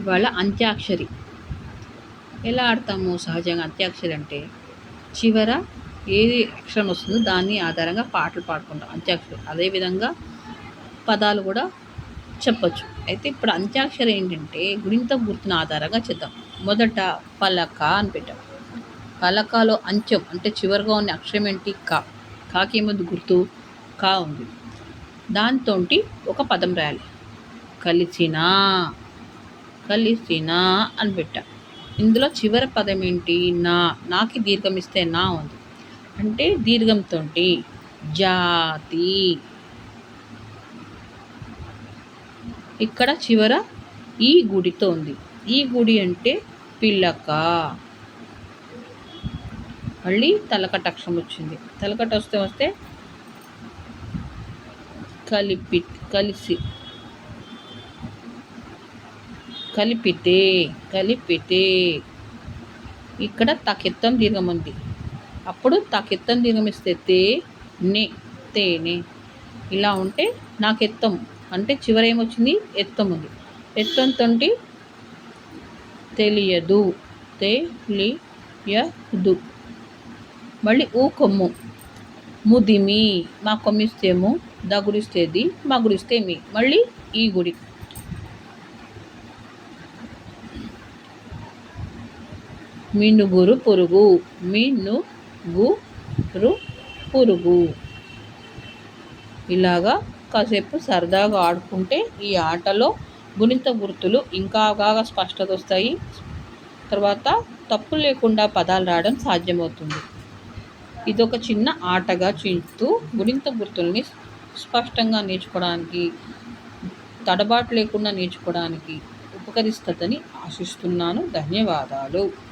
ఇవాళ అంత్యాక్షరి ఎలా ఆడతాము? సహజంగా అంత్యాక్షరి అంటే చివర ఏది అక్షరం వస్తుందో దాన్ని ఆధారంగా పాటలు పాడుకుంటాం అంత్యాక్షరి. అదేవిధంగా పదాలు కూడా చెప్పొచ్చు. అయితే ఇప్పుడు అంత్యాక్షరి ఏంటంటే గుణింత గుర్తుని ఆధారంగా చేద్దాం. మొదట పలక అని పెట్టాం. పలకలో అంత్యం అంటే చివరిగా ఉన్న అక్షరం ఏంటి? క. కాకి ఏముంది? గుర్తు కా ఉంది. దాంతో ఒక పదం రాయాలి. కలిసినా కలిసినా అని పెట్టా. ఇందులో చివరి పదం ఏంటి? నా. నాకి దీర్ఘం ఇస్తే నా ఉంది. అంటే దీర్ఘంతో జాతి. ఇక్కడ చివర ఈ గుడితో ఉంది. ఈ గుడి అంటే పిల్లక. మళ్ళీ తలకట్ట అక్షరం వచ్చింది. తలకట్ట వస్తే కలిసి కలిపితే ఇక్కడ తకెత్తం దీర్ఘం ఉంది. అప్పుడు తకెత్తం దీర్ఘం ఇస్తే తేనె. ఇలా ఉంటే నాకెత్తం అంటే చివర ఏమొచ్చింది? ఎత్తం ఉంది. ఎత్తంతో తెలియదు. తెలియదు. మళ్ళీ ఊ కొమ్ము. ముదిమి. మా కొమ్మిస్తేము, దగుడిస్తేది, మా గుడిస్తే మీ. మళ్ళీ ఈ గుడి. మినుగురు పురుగు. మినుగురు పురుగు. ఇలాగా కాసేపు సరదాగా ఆడుకుంటే ఈ ఆటలో గుణింత గుర్తులు ఇంకా బాగా స్పష్టత వస్తాయి. తర్వాత తప్పు లేకుండా పదాలు రాయడం సాధ్యమవుతుంది. ఇదొక చిన్న ఆటగా చేస్తూ గుణింత గుర్తుల్ని స్పష్టంగా నేర్చుకోవడానికి, తడబాటు లేకుండా నేర్చుకోవడానికి ఉపకరిస్తుందని ఆశిస్తున్నాను. ధన్యవాదాలు.